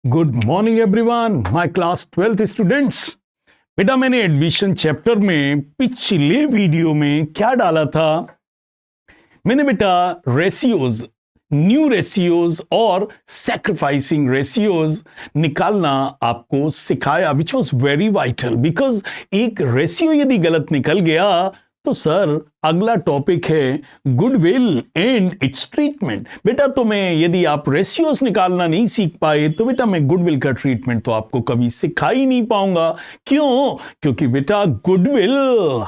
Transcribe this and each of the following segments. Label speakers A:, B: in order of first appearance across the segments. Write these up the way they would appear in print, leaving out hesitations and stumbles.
A: Good morning everyone, my class 12th students. बेटा मैंने admission chapter में पिछले वीडियो में क्या डाला था? मैंने बेटा रेशियोज, न्यू रेशियोज और सैक्रिफाइसिंग रेशियोज निकालना आपको सिखाया, which was very vital. Because एक रेशियो यदि गलत निकल गया तो सर अगला टॉपिक है गुडविल एंड इट्स ट्रीटमेंट। बेटा तुम्हें यदि आप रेशियोज निकालना नहीं सीख पाए तो बेटा मैं गुडविल का ट्रीटमेंट तो आपको कभी सिखा ही नहीं पाऊंगा। क्यों? क्योंकि बेटा गुडविल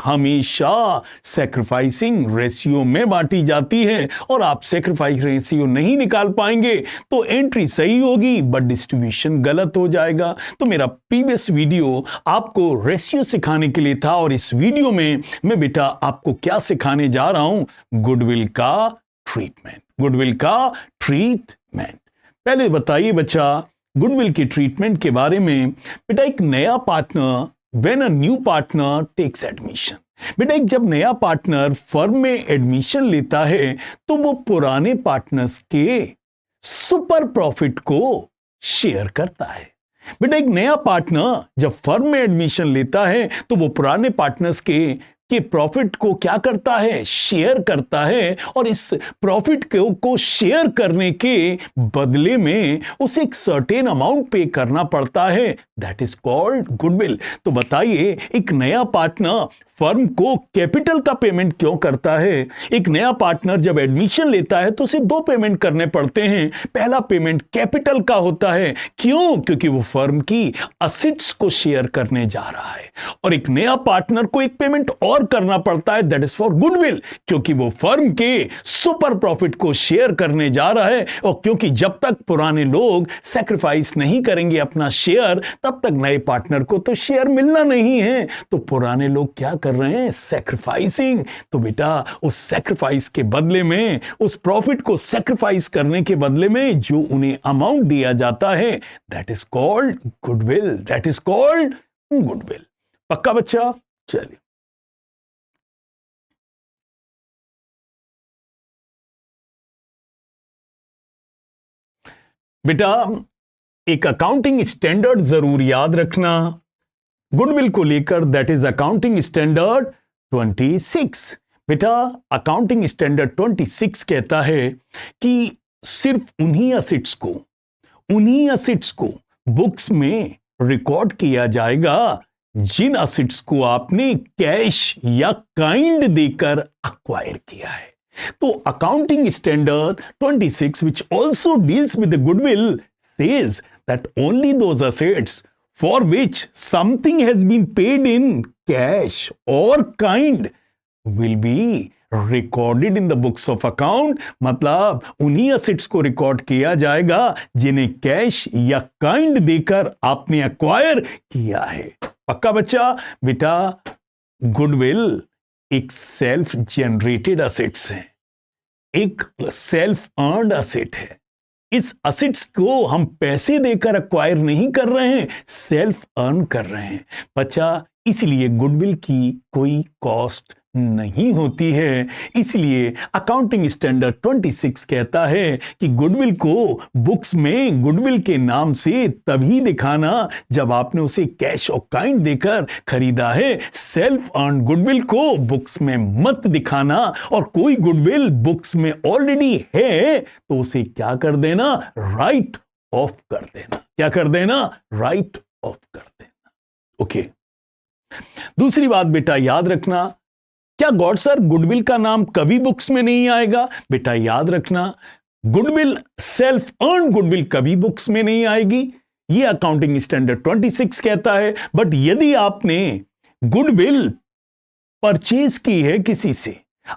A: हमेशा सैक्रिफाइसिंग रेशियो में बांटी जाती है और आप सैक्रिफाइस रेशियो नहीं निकाल पाएंगे तो एंट्री सही होगी बट डिस्ट्रीब्यूशन गलत हो जाएगा। तो मेरा प्रीवियस वीडियो आपको रेशियो सिखाने के लिए था और इस वीडियो में मैं बेटा आपको क्या सिखाने जा रहा हूं? गुडविल का ट्रीटमेंट। गुडविल का ट्रीटमेंट। पहले बताइए बच्चा गुडविल की ट्रीटमेंट के बारे में। बेटा एक नया partner, when a new partner takes admission, बेटा एक जब नया पार्टनर फर्म में एडमिशन लेता है तो वो पुराने पार्टनर्स के सुपर प्रॉफिट को शेयर करता है। बेटा एक नया पार्टनर जब फर्म में एडमिशन लेता है तो वो पुराने पार्टनर्स के प्रॉफिट को क्या करता है? शेयर करता है। और इस प्रॉफिट को शेयर करने के बदले में उसे एक सर्टेन अमाउंट पे करना पड़ता है, दैट इज कॉल्ड गुडविल। तो बताइए एक नया पार्टनर फर्म को कैपिटल का पेमेंट क्यों करता है? एक नया पार्टनर जब एडमिशन लेता है तो उसे दो पेमेंट करने पड़ते हैं। पहला पेमेंट कैपिटल का होता है। क्यों? क्योंकि वो फर्म की असेट्स को शेयर करने जा रहा है। और एक नया पार्टनर को एक पेमेंट और करना पड़ता है, दैट इज फॉर गुडविल, क्योंकि वो फर्म के सुपर प्रॉफिट को शेयर करने जा रहा है। और क्योंकि जब तक पुराने लोग सैक्रिफाइस नहीं करेंगे अपना शेयर तब तक नए पार्टनर को तो शेयर मिलना नहीं है। तो पुराने लोग क्या कर रहे हैं? सैक्रिफाइसिंग। तो बेटा उस सैक्रिफाइस के बदले में, उस प्रॉफिट को सैक्रिफाइस करने के बदले में जो उन्हें अमाउंट दिया जाता है that is called goodwill. That is called goodwill. पक्का बच्चा? चलिए बेटा एक अकाउंटिंग स्टैंडर्ड जरूर याद रखना गुडविल को लेकर, दैट इज अकाउंटिंग स्टैंडर्ड 26। बेटा अकाउंटिंग स्टैंडर्ड 26 कहता है कि सिर्फ उन्हीं असेट्स को बुक्स में रिकॉर्ड किया जाएगा जिन असेट्स को आपने कैश या काइंड देकर अक्वायर किया है। तो accounting standard 26 which also deals with the goodwill says that only those assets for which something has been paid in cash or kind will be recorded in the books of account। मतलब उन्हीं assets को record किया जाएगा जिन्हें cash या kind देकर आपने acquire किया है। पक्का बच्चा? बेटा गुडविल एक सेल्फ जनरेटेड असेट्स है, एक सेल्फ अर्न्ड असेट है। इस असेट्स को हम पैसे देकर अक्वायर नहीं कर रहे हैं, सेल्फ अर्न कर रहे हैं बच्चा। इसलिए गुडविल की कोई कॉस्ट नहीं होती है। इसलिए अकाउंटिंग स्टैंडर्ड 26 कहता है कि गुडविल को बुक्स में गुडविल के नाम से तभी दिखाना जब आपने उसे कैश और काइंड देकर खरीदा है। सेल्फ अर्न गुडविल को बुक्स में मत दिखाना। और कोई गुडविल बुक्स में ऑलरेडी है तो उसे क्या कर देना? राइट ऑफ कर देना। क्या कर देना? राइट ऑफ कर देना। ओके। दूसरी बात बेटा याद रखना, क्या गॉड सर गुडविल का नाम कभी बुक्स में नहीं आएगा? बेटा याद रखना गुडविल, सेल्फ अर्न गुडविल कभी बुक्स में नहीं आएगी, ये अकाउंटिंग स्टैंडर्ड 26 कहता है। बट यदि आपने गुडविल परचेज की है किसी से,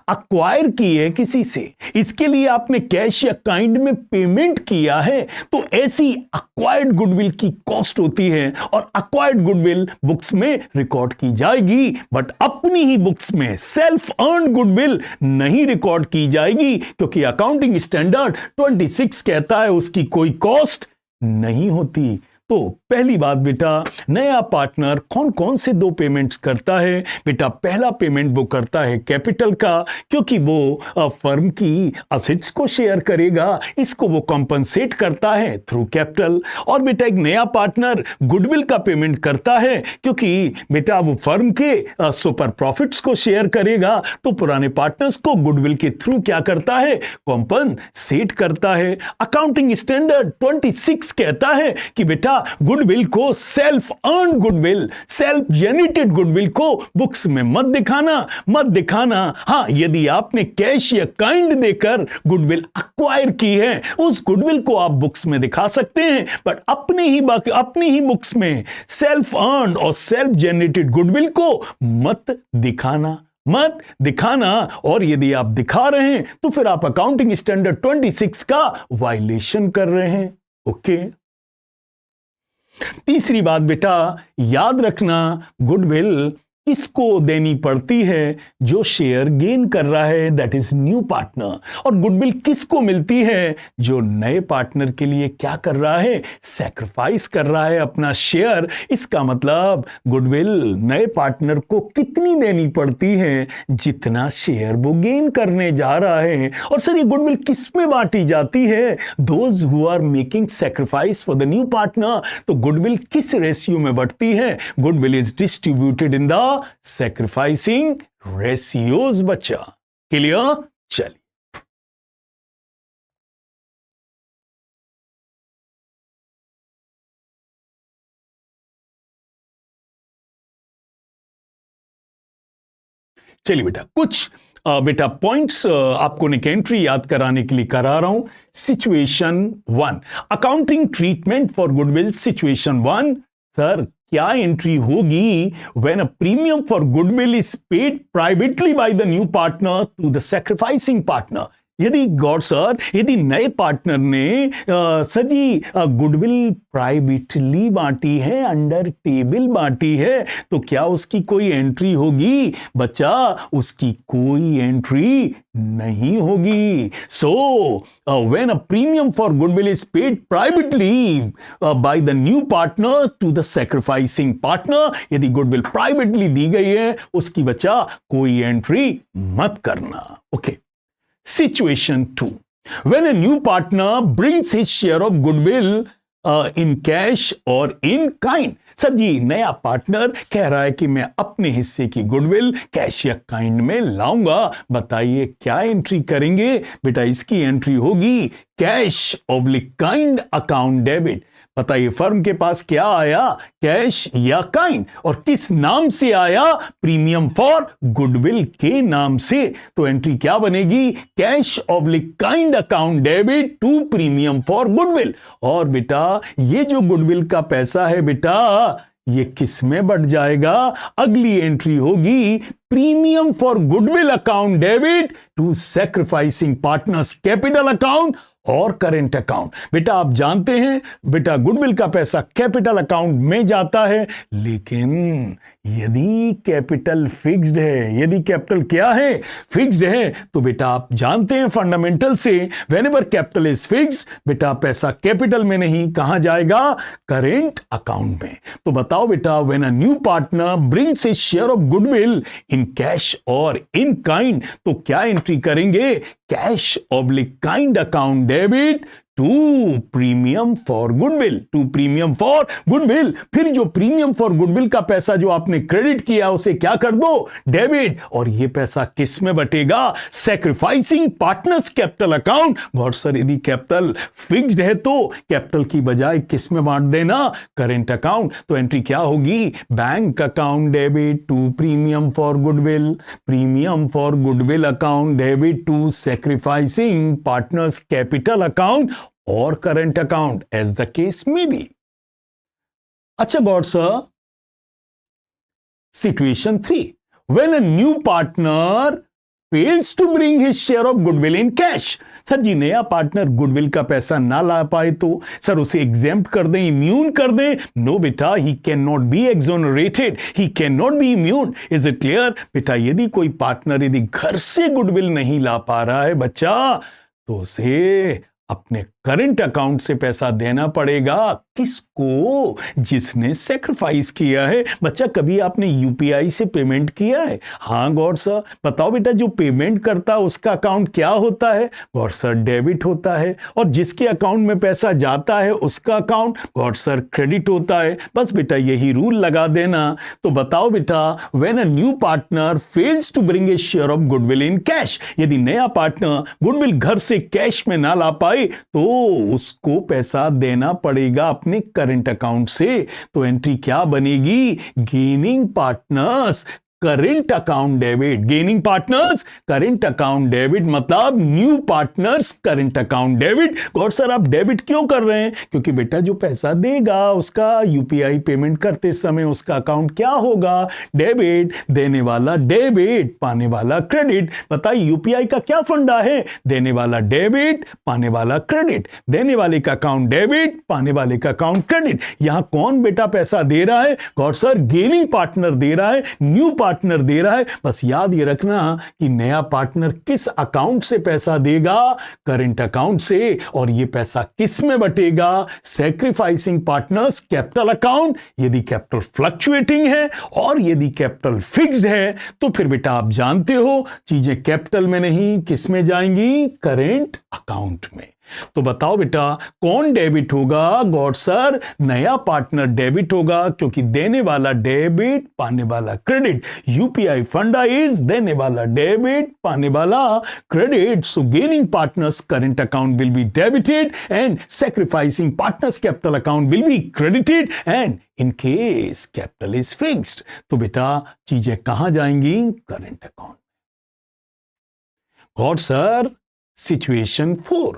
A: अक्वायर की है किसी से, इसके लिए आपने कैश या काइंड में पेमेंट किया है तो ऐसी अक्वायर्ड गुडविल की कॉस्ट होती है और अक्वायर्ड गुडविल बुक्स में रिकॉर्ड की जाएगी। बट अपनी ही बुक्स में सेल्फ अर्न गुडविल नहीं रिकॉर्ड की जाएगी क्योंकि अकाउंटिंग स्टैंडर्ड 26 कहता है उसकी कोई कॉस्ट नहीं होती। तो पहली बात बेटा, नया पार्टनर कौन कौन से 2 पेमेंट्स करता है? बेटा पहला पेमेंट वो करता है कैपिटल का, क्योंकि वो फर्म की असेट्स को शेयर करेगा, इसको वो कॉम्पनसेट करता है थ्रू कैपिटल। और बेटा एक नया पार्टनर गुडविल का पेमेंट करता है, क्योंकि बेटा वो फर्म के सुपर प्रॉफिट्स को शेयर करेगा, तो पुराने पार्टनर्स को गुडविल के थ्रू क्या करता है? कॉम्पनसेट करता है। अकाउंटिंग स्टैंडर्ड 26 कहता है कि बेटा गुडविल को self earn goodwill, self generated goodwill को बुक्स में मत दिखाना। हां, यदि आपने कैश या काइंड देकर गुडविल अक्वायर की है, उस गुडविल को आप बुक्स में दिखा सकते हैं, बट अपनी ही बुक्स में सेल्फ अर्न और सेल्फ जेनरेटेड गुडविल को मत दिखाना। और यदि आप दिखा रहे हैं तो फिर आप अकाउंटिंग स्टैंडर्ड 26 का वायलेशन कर रहे हैं। ओके। तीसरी बात बेटा, याद रखना गुडविल किसको देनी पड़ती है? जो शेयर गेन कर रहा है, दैट इज न्यू पार्टनर। और गुडविल किसको मिलती है? जो नए पार्टनर के लिए क्या कर रहा है? सैक्रिफाइस कर रहा है अपना शेयर। इसका मतलब गुडविल नए पार्टनर को कितनी देनी पड़ती है? जितना शेयर वो गेन करने जा रहा है। और सर ये गुडविल किस में बांटी जाती है? Those who are making sacrifice for the new partner. तो गुडविल किस रेशियो में बढ़ती है? Goodwill is distributed in the sacrificing ratios. बच्चा क्लियर? चलिए बेटा कुछ बेटा पॉइंट्स आपको निक एंट्री याद कराने के लिए करा रहा हूं। Situation 1, accounting treatment for goodwill. Situation 1, sir क्या एंट्री होगी? When a premium for goodwill is paid privately by the new partner to the sacrificing partner. यदि नए पार्टनर ने सर जी गुडविल प्राइवेटली बांटी है, अंडर टेबल बांटी है, तो क्या उसकी कोई एंट्री होगी? बच्चा उसकी कोई एंट्री नहीं होगी। So when a premium for goodwill is paid privately by the new partner to the sacrificing partner, यदि गुडविल प्राइवेटली दी गई है, उसकी बच्चा कोई एंट्री मत करना। Okay. Situation 2, when a new partner brings his share of goodwill in cash or in kind। Sir ji नया पार्टनर कह रहा है कि मैं अपने हिस्से की गुडविल कैश या काइंड में लाऊंगा। बताइए क्या एंट्री करेंगे? बेटा इसकी एंट्री होगी cash oblique kind account debit. बताइए फर्म के पास क्या आया? कैश या काइंड। और किस नाम से आया? प्रीमियम फॉर गुडविल के नाम से। तो एंट्री क्या बनेगी? Cash oblique kind account debit to premium for goodwill. और बेटा ये जो गुडविल का पैसा है बेटा, ये किस में बढ़ जाएगा? अगली एंट्री होगी premium for goodwill account debit to sacrificing partners capital account और करेंट अकाउंट। बेटा आप जानते हैं बेटा गुडविल का पैसा कैपिटल अकाउंट में जाता है, लेकिन यदि कैपिटल फिक्स्ड है, यदि कैपिटल क्या है? फिक्स्ड है, तो बेटा आप जानते हैं फंडामेंटल से व्हेनेवर कैपिटल इज फिक्स्ड, बेटा पैसा कैपिटल में नहीं, कहां जाएगा? करेंट अकाउंट में। तो बताओ बेटा when a new partner brings his share of goodwill in cash और इन काइंड, तो क्या एंट्री करेंगे? Cash oblique kind account debit to premium for goodwill, to premium for goodwill. फिर जो प्रीमियम फॉर गुडविल का पैसा जो आपने क्रेडिट किया उसे क्या कर दो? डेबिट। और ये पैसा किस में बटेगा? Sacrificing partners capital account. और सर यदि कैपिटल फिक्स्ड है तो कैपिटल की बजाय किस में बांट देना? Current account. तो एंट्री क्या होगी? Bank account debit to premium for goodwill, premium for goodwill account debit to sacrificing partners capital account और current account, as the case में बी। अच्छा got sir, situation 3, when a new partner fails to bring his share of goodwill in cash. Sir ji नया partner goodwill का पैसा ना ला पाए तो sir उसे एग्जेम्प्ट कर दें, इम्यून कर दें? नो बेटा, he can not be exonerated, he can not be immune. Is it clear? बेटा यदि कोई पार्टनर यदि घर से गुडविल नहीं ला पा रहा है बच्चा, तो उसे अपने करंट अकाउंट से पैसा देना पड़ेगा किसको? जिसने सेक्रीफाइस किया है। बच्चा कभी आपने यूपीआई से पेमेंट किया है? हाँ गॉड सर। बताओ बेटा, जो पेमेंट करता है उसका अकाउंट क्या होता है? गॉड सर डेबिट होता है। और जिसके अकाउंट में पैसा जाता है उसका अकाउंट गॉड सर क्रेडिट होता है। बस बेटा यही रूल लगा देना। तो बताओ बेटा, when a new partner fails to bring a share of goodwill in cash, यदि नया पार्टनर गुडविल घर से कैश में ना ला पाए तो उसको पैसा देना पड़ेगा अपने करंट अकाउंट से। तो एंट्री क्या बनेगी? Gaining partners current account debit. Gaining partners current account debit मतलब new partners current account debit. Got sir आप डेबिट क्यों कर रहे हैं? क्योंकि बेटा जो पैसा देगा उसका यूपीआई पेमेंट करते समय उसका अकाउंट क्या होगा? डेबिट। देने वाला डेबिट, पाने वाला क्रेडिट। बताइए यूपीआई का क्या फंडा है? देने वाला डेबिट, पाने वाला क्रेडिट। देने वाले का अकाउंट डेबिट, पाने वाले का अकाउंट क्रेडिट। यहां कौन बेटा पैसा दे रहा है? गॉड सर गेनिंग पार्टनर दे रहा है, न्यू पार्टनर दे रहा है। बस याद ये रखना कि नया पार्टनर किस अकाउंट से पैसा देगा? करंट अकाउंट से। और ये पैसा किस में बटेगा? सैक्रिफाइसिंग पार्टनर्स कैपिटल अकाउंट यदि कैपिटल फ्लक्चुएटिंग है, और यदि कैपिटल फिक्स्ड है तो फिर बेटा आप जानते हो चीजें कैपिटल में नहीं किस में जाएंगी? करंट अकाउंट में। तो बताओ बेटा कौन डेबिट होगा? गॉड सर नया पार्टनर डेबिट होगा, क्योंकि देने वाला डेबिट, पाने वाला क्रेडिट। यूपीआई फंडा इज देने वाला डेबिट, पाने वाला credit. So gaining partners current account will be debited and sacrificing partners capital account will be credited and in case capital is fixed तो बेटा चीजें कहां जाएंगी? Current account. God sir situation 4,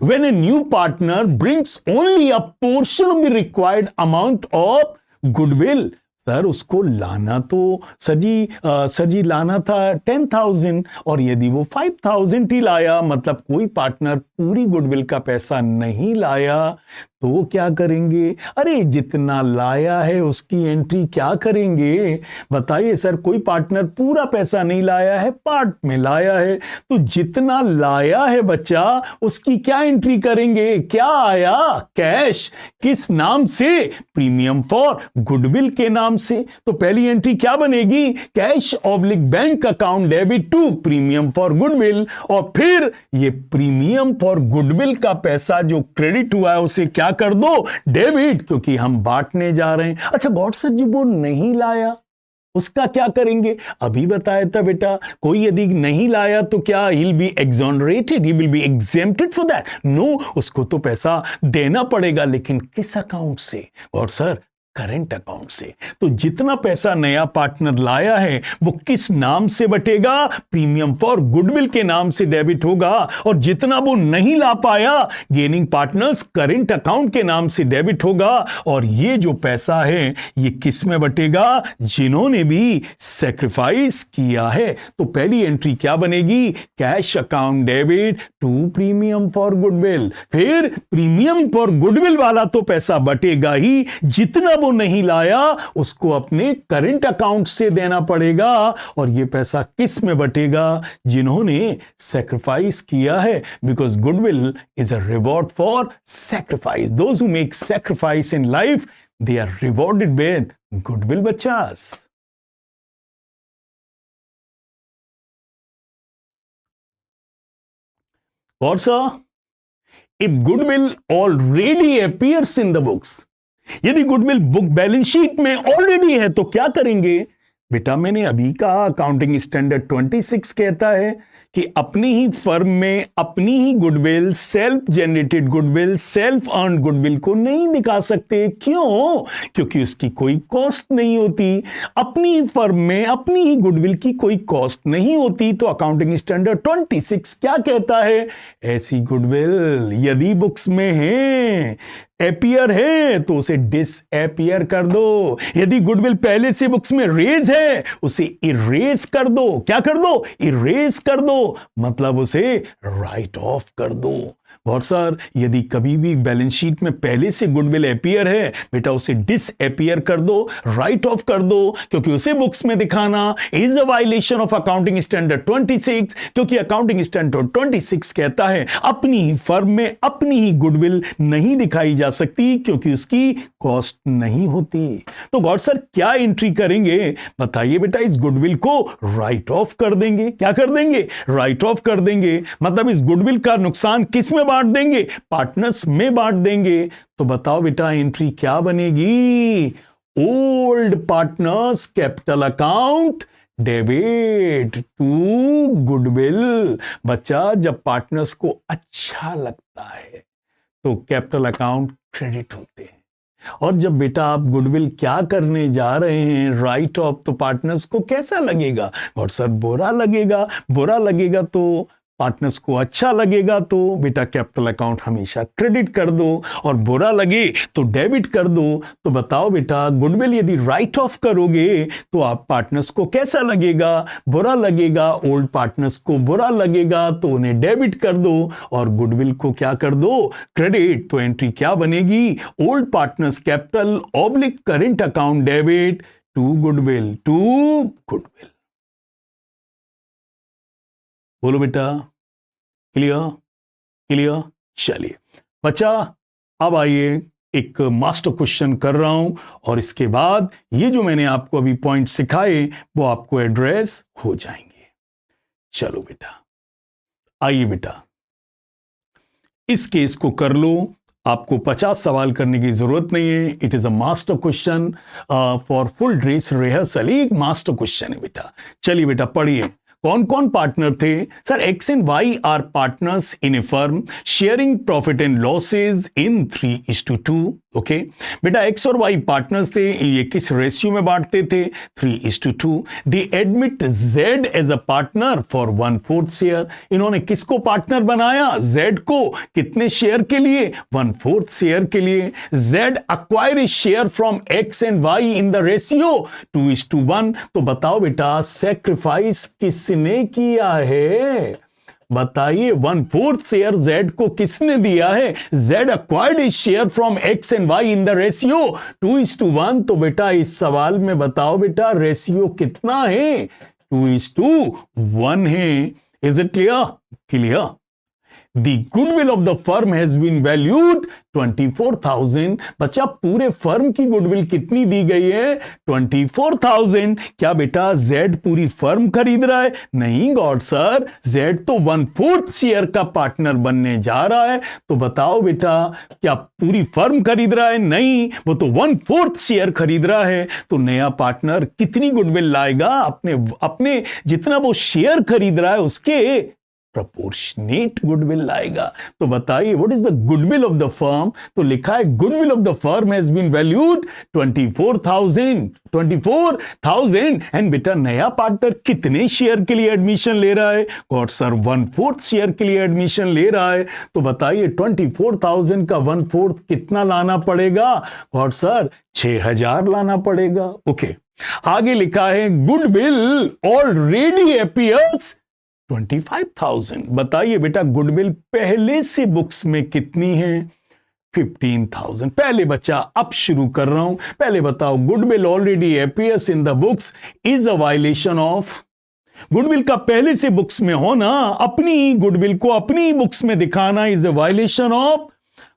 A: when a new partner brings only a portion of the required amount of goodwill, sir उसको लाना तो sir जी लाना था 10,000 और यदि वो 5,000 ही लाया, मतलब कोई पार्टनर पूरी गुडविल का पैसा नहीं लाया तो वो क्या करेंगे? अरे जितना लाया है उसकी एंट्री क्या करेंगे? बताइए सर कोई पार्टनर पूरा पैसा नहीं लाया है, पार्ट में लाया है, तो जितना लाया है बच्चा उसकी क्या एंट्री करेंगे? क्या आया? कैश। किस नाम से? प्रीमियम फॉर गुडविल के नाम से। तो पहली एंट्री क्या बनेगी? Cash oblique bank account debit to premium for goodwill. और फिर ये प्रीमियम फॉर गुडविल का पैसा जो क्रेडिट हुआ है उसे क्या कर दो? डेबिट, क्योंकि हम बांटने जा रहे हैं। अच्छा गॉड सर जी वो नहीं लाया उसका क्या करेंगे? अभी बताया था बेटा, कोई यदि नहीं लाया तो क्या he will be exonerated, he will be exempted for that? No, उसको तो पैसा देना पड़ेगा, लेकिन किस अकाउंट से? और सर करंट अकाउंट से। तो जितना पैसा नया पार्टनर लाया है वो किस नाम से बटेगा? प्रीमियम फॉर गुडविल के नाम से डेबिट होगा। और जितना वो नहीं ला पाया गेनिंग पार्टनर्स करंट अकाउंट के नाम से डेबिट होगा। और ये जो पैसा है ये किस में बटेगा? जिन्होंने भी सैक्रिफाइस किया है। तो पहली एंट्री क्या बनेगी? Cash account debit to premium for goodwill. फिर प्रीमियम फॉर गुडविल वाला तो पैसा बटेगा ही, जितना वो नहीं लाया उसको अपने करंट अकाउंट से देना पड़ेगा। और ये पैसा किस में बटेगा? जिन्होंने सैक्रिफाइस किया है, because goodwill is a reward for sacrifice. Those who make sacrifice in life they are rewarded with goodwill बच्चास। और sir if goodwill already appears in the books, यदि गुडविल बुक बैलेंस शीट में already है तो क्या करेंगे? बेटा मैंने अभी कहा अकाउंटिंग स्टैंडर्ड 26 कहता है कि अपनी ही फर्म में अपनी ही goodwill, self generated goodwill, self earn goodwill को नहीं दिखा सकते। क्यों? क्योंकि उसकी कोई कॉस्ट नहीं होती। अपनी ही फर्म में अपनी ही गुडविल की कोई कॉस्ट नहीं होती। तो अकाउंटिंग स्टैंडर्ड 26 क्या कहता है? ऐसी गुडविल यदि बुक्स में है, एपियर है, तो उसे डिसएपियर कर दो। यदि गुडविल पहले से बुक्स में रेज है उसे इरेज कर दो। क्या कर दो? इरेज कर दो, मतलब उसे राइट ऑफ कर दो। और सर यदि कभी भी बैलेंस शीट में पहले से गुडविल अपीयर है बेटा उसे डिसअपीयर कर दो, राइट ऑफ कर दो, क्योंकि उसे बुक्स में दिखाना is a violation of accounting standard 26, क्योंकि अकाउंटिंग स्टैंडर्ड 26 कहता है अपनी ही फर्म में अपनी ही गुडविल नहीं दिखाई जा सकती क्योंकि उसकी कॉस्ट नहीं होती। तो गॉड सर क्या एंट्री करेंगे बताइए बेटा, इस गुडविल को राइट ऑफ कर देंगे। क्या कर देंगे? राइट ऑफ कर देंगे। मतलब इस गुडविल का नुकसान किस में बांट देंगे? पार्टनर्स में बांट देंगे। तो बताओ बेटा एंट्री क्या बनेगी? Old partners capital account debit to goodwill. बच्चा जब पार्टनर्स को अच्छा लगता है तो कैपिटल अकाउंट क्रेडिट होते हैं, और जब बेटा आप गुडविल क्या करने जा रहे हैं राइट ऑफ, तो पार्टनर्स को कैसा लगेगा? और सर बुरा लगेगा। बुरा लगेगा तो पार्टनर्स को अच्छा लगेगा, तो बेटा कैपिटल अकाउंट हमेशा क्रेडिट कर दो, और बुरा लगे तो डेबिट कर दो। तो बताओ बेटा गुडविल यदि राइट ऑफ करोगे तो आप पार्टनर्स को कैसा लगेगा? बुरा लगेगा। ओल्ड पार्टनर्स को बुरा लगेगा तो उन्हें डेबिट कर दो, और गुडविल को क्या कर दो? क्रेडिट। तो एंट्री क्या बनेगी? Old partners capital oblique current account debit to goodwill, to goodwill. बोलो बेटा, क्लियर? क्लियर? चलिए बच्चा अब आइए एक मास्टर क्वेश्चन कर रहा हूं, और इसके बाद ये जो मैंने आपको अभी पॉइंट सिखाए वो आपको एड्रेस हो जाएंगे। चलो बेटा, आइए बेटा इस केस को कर लो। आपको 50 सवाल करने की जरूरत नहीं है। It is a master question for full dress rehearsal. एक मास्टर क्वेश्चन है बेटा। चलिए बेटा पढ़िए। कौन कौन पार्टनर थे? Sir X and Y are partners in a firm sharing profit and losses in 3:2। Okay बेटा एक्स और वाई पार्टनर्स थे, ये किस रेशियो में बांटते थे? 3:2। They admit Z as a partner for 1/4 share. इन्होंने किसको पार्टनर बनाया? जेड को। कितने शेयर के लिए? 1/4 शेयर के लिए। Z acquire a share from X and Y in the ratio 2:1। तो बताओ बेटा सैक्रिफाइस किसने किया है? बताइए 1/4 शेयर जेड को किसने दिया है? Z acquired a share from X and Y in the ratio 2:1। तो बेटा इस सवाल में बताओ बेटा रेशियो कितना है? 2:1 है। Is it clear? Clear. The goodwill of the firm has been valued 24,000। बच्चा पूरे फर्म की गुडविल कितनी दी गई है? 24,000। क्या बेटा जेड पूरी फर्म खरीद रहा है? नहीं गॉड सर, जेड तो 1/4 शेयर का पार्टनर बनने जा रहा है। तो बताओ बेटा क्या पूरी फर्म खरीद रहा है? नहीं, वो तो 1/4 शेयर खरीद रहा है। तो नया पार्टनर कितनी गुडविल लाएगा? अपने जितना वो शेयर खरीद रहा है उसके प्रोपोर्शनेट गुडविल लाएगा। तो बताइए what is the goodwill of the firm? तो लिखा है goodwill of the firm has been valued 24,000 and बेटा नया पार्टनर कितने शेयर के लिए एडमिशन ले रहा है? गॉड सर 1/4 शेयर के लिए एडमिशन ले रहा है। तो बताइए 24,000 का 1/4 कितना लाना पड़ेगा? गॉड सर 6,000 लाना पड़ेगा। ओके आगे लिखा है गुडविल ऑलरेडी अपीयर्स 25,000। बताइए बेटा गुडविल पहले से बुक्स में कितनी है? 15,000। पहले बच्चा अब शुरू कर रहा हूं, पहले बताओ goodwill already appears in the books is a violation of. Goodwill का पहले से बुक्स में होना, अपनी गुडविल को अपनी बुक्स में दिखाना इज अ वायलेशन ऑफ।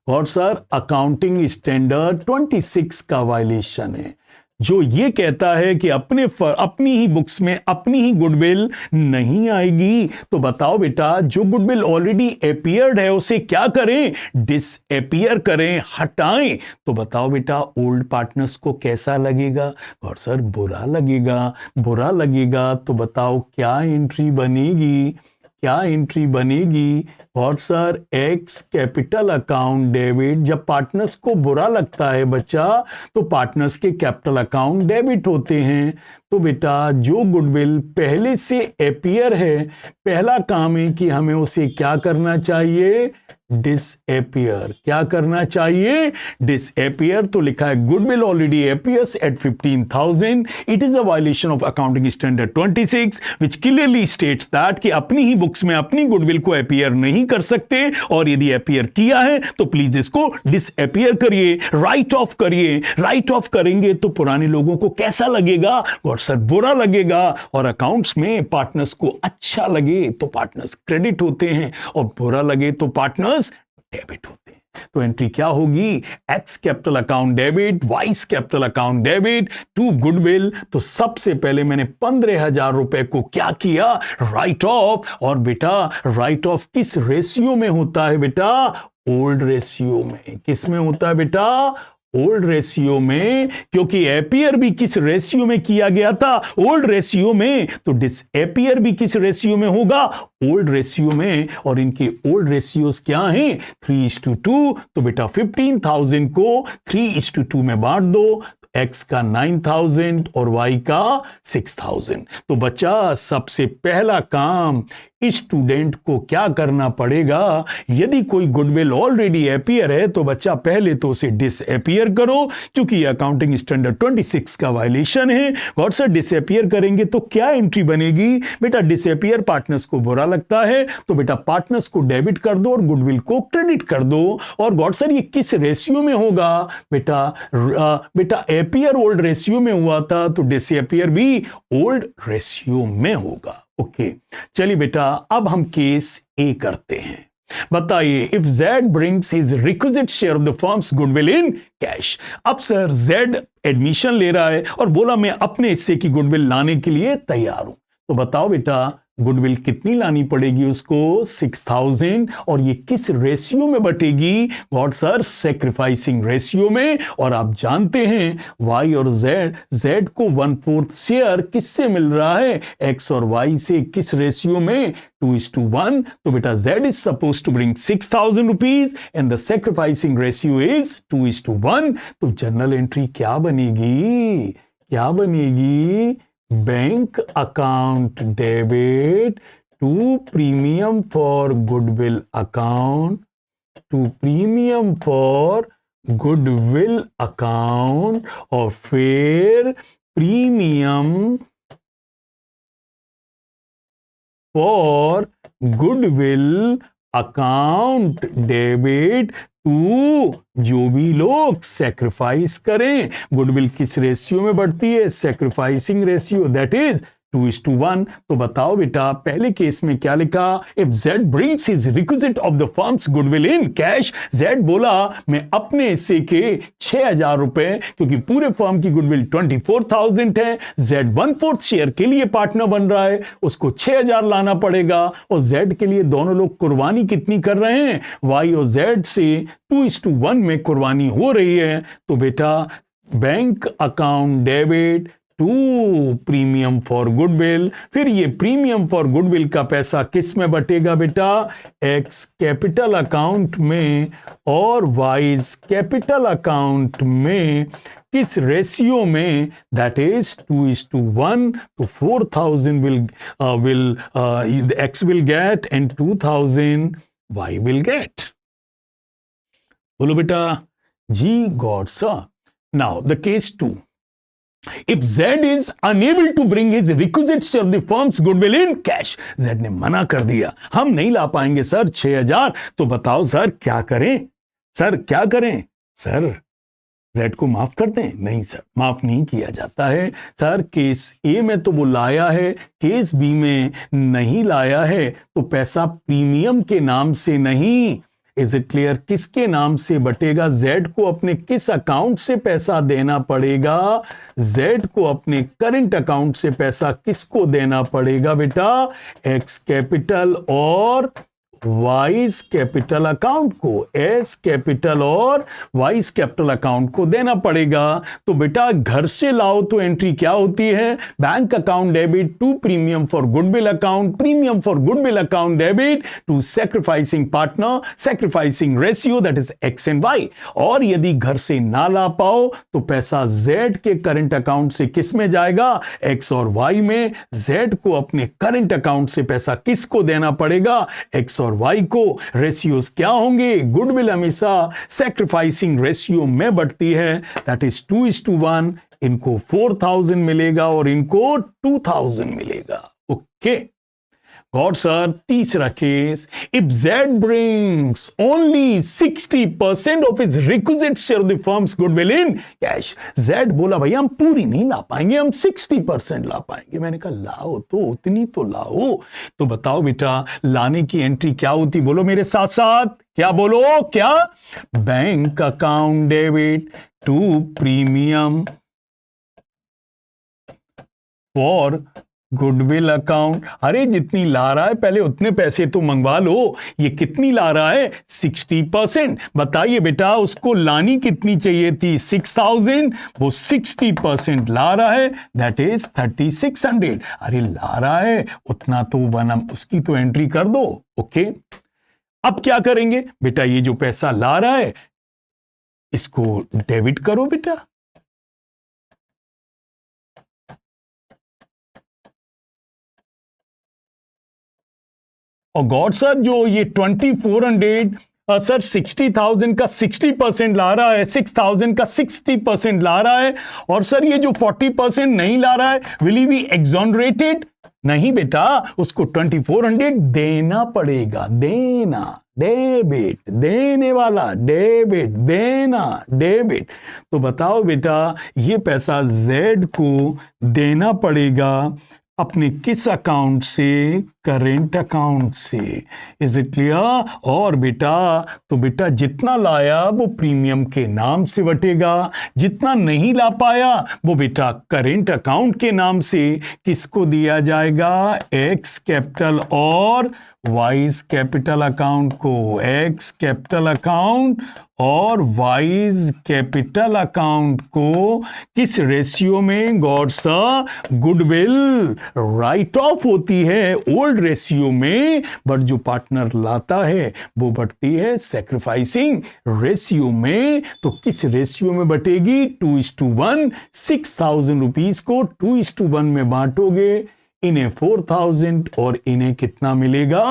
A: और सर अकाउंटिंग स्टैंडर्ड 26 का वायलेशन है, जो ये कहता है कि अपनी ही बुक्स में अपनी ही गुडविल नहीं आएगी। तो बताओ बेटा जो गुडविल ऑलरेडी अपीयर्ड है उसे क्या करें? डिसअपीयर करें, हटाएं। तो बताओ बेटा ओल्ड पार्टनर्स को कैसा लगेगा? और सर बुरा लगेगा। बुरा लगेगा तो बताओ क्या एंट्री बनेगी? क्या एंट्री बनेगी? और sir x capital account debit. जब पार्टनर्स को बुरा लगता है बच्चा तो पार्टनर्स के कैपिटल अकाउंट डेबिट होते हैं। तो बेटा जो गुडविल पहले से अपीयर है, पहला काम है कि हमें उसे क्या करना चाहिए? डिसअपियर। क्या करना चाहिए? डिसअपियर। तो लिखा है goodwill already appears eight 15,000, it is a violation of accounting standard 26 which clearly states that कि अपनी ही बुक्स में अपनी गुडविल को अपीयर नहीं कर सकते, और यदि अपीयर किया है तो प्लीज इसको डिसअपियर करिए, राइट ऑफ करिए। राइट ऑफ करेंगे तो पुराने लोगों को कैसा लगेगा? और सर बुरा लगेगा, और अकाउंट्स में पार्टनर्स को अच्छा लगे तो पार्टनर्स क्रेडिट होते हैं, और बुरा लगे तो पार्टनर्स डेबिट होते हैं। तो एंट्री क्या होगी? X capital account debit, Y's capital account debit to goodwill. तो सबसे पहले मैंने 15,000 रुपए को क्या किया? Write off. और बेटा राइट ऑफ किस रेशियो में होता है बेटा? ओल्ड रेशियो में। किस में होता है बेटा? ओल्ड रेशियो में। क्योंकि एपियर भी किस रेशियो में किया गया था? ओल्ड रेशियो में। तो डिसएपियर भी किस रेशियो में होगा? ओल्ड रेशियो में। और इनके ओल्ड रेशियोज क्या हैं? 3:2। तो बेटा 15,000 को 3:2 में बांट दो। एक्स का 9,000 और वाई का 6,000। तो बच्चा सबसे पहला काम स्टूडेंट को क्या करना पड़ेगा? यदि कोई गुडविल ऑलरेडी अपीयर है तो बच्चा पहले तो उसे डिसअपियर करो, क्योंकि अकाउंटिंग स्टैंडर्ड 26 का वायलेशन है। और सर डिसअपियर करेंगे तो क्या एंट्री बनेगी? बेटा डिसअपियर पार्टनर्स को बुरा लगता है, तो बेटा पार्टनर्स को डेबिट कर दो और गुडविल को क्रेडिट कर दो। और गॉड सर ये किस रेशियो में होगा? बेटा अपीयर ओल्ड रेशियो में हुआ था, तो डिसअपियर भी ओल्ड रेशियो में होगा। ओके चलिए बेटा अब हम केस ए करते हैं। बताइए, if Z brings his requisite share of the firm's goodwill in cash। अब सर Z एडमिशन ले रहा है और बोला मैं अपने हिस्से की गुडविल लाने के लिए तैयार हूं। तो बताओ बेटा गुडविल कितनी लानी पड़ेगी उसको? 6,000। और ये किस रेशियो में बटेगी? गॉड सर सेक्रीफाइसिंग रेशियो में। और आप जानते हैं Y और Z को 1/4 शेयर किससे मिल रहा है? X और Y से। किस रेशियो में? 2:1। तो बेटा Z is supposed to bring 6,000 rupees and the sacrificing ratio is 2:1। तो जनरल एंट्री क्या बनेगी? क्या बनेगी? Bank account debit to premium for goodwill account, to premium for goodwill account, और फिर premium for goodwill account debit to जो भी लोग सेक्रीफाइस करें। गुडविल किस रेशियो में बढ़ती है? Sacrificing ratio, that is 2:1। तो बताओ बेटा पहले केस में क्या लिखा? If Z brings his requisite of the firm's goodwill in cash। Z बोला मैं अपने हिस्से के 6,000 रुपए, क्योंकि पूरे फर्म की गुडविल 24,000 है, Z 1/4 शेयर के लिए पार्टनर बन रहा है, उसको 6,000 लाना पड़ेगा। और Z के लिए दोनों लोग कुर्बानी कितनी कर रहे हैं? Y और Z से 2:1 में कुर्बानी हो रही है। तो बेटा bank account debit to premium for goodwill. फिर ये प्रीमियम फॉर गुडविल का पैसा किस में बटेगा बेटा? एक्स कैपिटल अकाउंट में और वाइज कैपिटल अकाउंट में। किस रेशियो में? That is 2:1। तो 4,000 will X will get and 2,000 Y will get। बोलो बेटा जी got sir. Now the case 2। If Z is unable to bring his requisite share of the firm's goodwill in cash, Z ने मना कर दिया, हम नहीं ला पाएंगे सर 6,000। तो बताओ सर क्या करें? सर क्या करें? सर Z को माफ कर दें? नहीं सर, माफ नहीं किया जाता है। सर केस A में तो वो लाया है, केस B में नहीं लाया है, तो पैसा प्रीमियम के नाम से नहीं, इज इट क्लियर? किसके नाम से बटेगा? Z को अपने किस अकाउंट से पैसा देना पड़ेगा? Z को अपने करंट अकाउंट से पैसा किसको देना पड़ेगा बेटा? एक्स कैपिटल और वाइस कैपिटल अकाउंट को, एस कैपिटल और वाइस कैपिटल अकाउंट को देना पड़ेगा। तो बेटा घर से लाओ तो एंट्री क्या होती है? Bank account debit to premium for goodwill account, premium for goodwill account debit to sacrificing partner, sacrificing ratio that is X and Y. और यदि घर से ना ला पाओ तो पैसा जेड के करंट अकाउंट से किस में जाएगा? एक्स और वाई में। जेड को अपने करंट अकाउंट से पैसा किसको देना पड़ेगा? एक्स और और वाई को रेशियोज क्या होंगे, गुडविल हमेशा सैक्रिफाइसिंग रेशियो में बढ़ती है, दैट इज 2:1। इनको 4000 मिलेगा और इनको 2000 मिलेगा। ओके गॉड सर, तीसरा case, if Z brings only 60% of its requisite share of the firm's goodwill in cash। Z बोला भैया हम पूरी नहीं ला पाएंगे, हम 60% ला पाएंगे। मैंने कहा लाओ तो उतनी तो लाओ। तो बताओ बेटा लाने की एंट्री क्या होती, बोलो मेरे साथ साथ, क्या बोलो, क्या, bank account debit to premium for goodwill account. अरे जितनी ला रहा है पहले उतने पैसे तो मंगवा लो। ये कितनी ला रहा है, 60%। बताइए बेटा उसको लानी कितनी चाहिए थी, 6000, वो 60% ला रहा है, दैट इज 3600। अरे ला रहा है उतना तो बनम, उसकी तो एंट्री कर दो। ओके अब क्या करेंगे बेटा, ये जो पैसा ला रहा है इसको डेबिट करो बेटा। और गॉड सर जो ये 2400 सर 60,000 का 60% ला रहा है, 6,000 का 60% ला रहा है, और सर ये जो 40% नहीं ला रहा है, विल ही बी एक्सोनरेटेड? नहीं बेटा, उसको 2400 देना पड़ेगा, देना, डेबिट, देने वाला, डेबिट, देना, डेबिट। तो बताओ बेटा ये पैसा Z को देना पड़ेगा अपने किस अकाउंट से, करेंट अकाउंट से। Is it clear? और बेटा तो बेटा जितना लाया वो प्रीमियम के नाम से बटेगा, जितना नहीं ला पाया वो बेटा करेंट अकाउंट के नाम से किसको दिया जाएगा, एक्स कैपिटल और वाइज कैपिटल अकाउंट को। एक्स कैपिटल अकाउंट और वाइज कैपिटल अकाउंट को किस रेशियो में, गॉड सा, गुडविल राइट ऑफ होती है ओल्ड रेशियो में, बट जो पार्टनर लाता है वो बढ़ती है सैक्रिफाइसिंग रेशियो में। तो किस रेशियो में बटेगी, 2:1। 6000 रुपीस को 2:1 में बांटोगे, इन्हें 4000 और इन्हें कितना मिलेगा,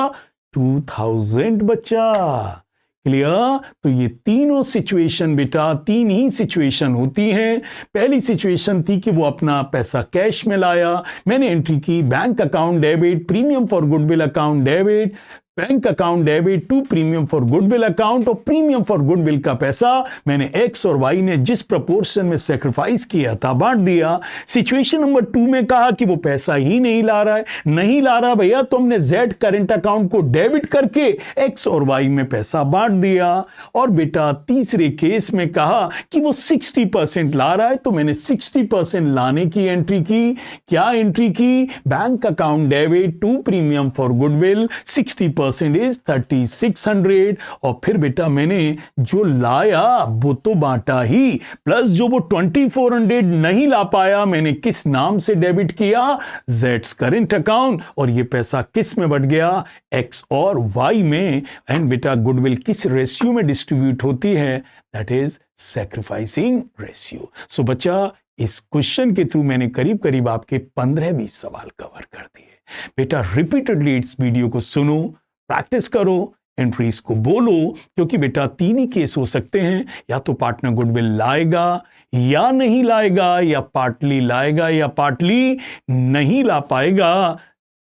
A: 2000 बच्चा। क्लियर? तो ये तीनों सिचुएशन बेटा, तीन ही सिचुएशन होती हैं। पहली सिचुएशन थी कि वो अपना पैसा कैश में लाया, मैंने एंट्री की bank account debit, premium for goodwill account debit, bank account debit to premium for goodwill account, और प्रीमियम फॉर गुडविल का पैसा मैंने एक्स और वाई ने जिस प्रपोर्शन में सेक्रीफाइस किया था बांट दिया। सिचुएशन नंबर 2 में कहा कि वो पैसा ही नहीं ला रहा है, नहीं ला रहा भैया, तो हमने जेड करेंट अकाउंट को डेबिट करके एक्स और वाई में पैसा बांट दिया। और बेटा तीसरे केस में कहा कि वो 60% ला रहा है, तो मैंने 60% लाने की एंट्री की। क्या एंट्री की, bank account debit to premium for goodwill, 60% is 3600। और फिर बेटा मैंने जो लाया वो तो बांटा ही, प्लस जो वो 2400 नहीं ला पाया मैंने किस नाम से डेबिट किया, जेड्स करेंट अकाउंट, और ये पैसा किस में बढ़ गया, एक्स और वाई में। एंड बेटा गुडविल किस रेशियो में डिस्ट्रीब्यूट होती है, दैट इज सैक्रिफाइसिंग रेशियो। सो बच्चा इस क्वेश्चन के थ्रू मैंने करीब करीब आपके 15-20 सवाल कवर कर दिए। बेटा रिपीटेडली इस वीडियो को सुनो, प्रैक्टिस करो, एंट्रीज को बोलो, क्योंकि बेटा तीन ही केस हो सकते हैं, या तो पार्टनर गुडविल लाएगा या नहीं लाएगा, या पार्टली लाएगा या पार्टली नहीं ला पाएगा।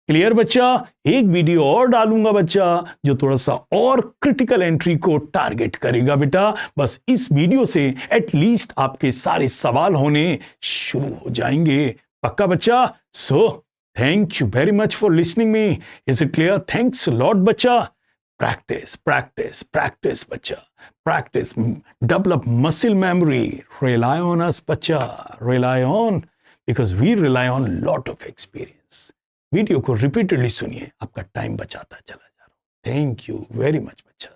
A: क्लियर बच्चा? एक वीडियो और डालूंगा बच्चा जो थोड़ा सा और क्रिटिकल एंट्री को टारगेट करेगा बेटा। बस इस वीडियो से एटलीस्ट आपके सारे सवाल होने शुरू हो जाएंगे। पक्का बच्चा? सो thank you very much for listening me. Is it clear? Thanks a lot, bacha. Practice, practice, practice, bacha. Practice. Develop muscle memory. Rely on us, bacha. Rely on, because we rely on lot of experience. Video को repeatedly सुनिए, आपका time बचाता चला जा रहा हूं। Thank you very much बच्चा।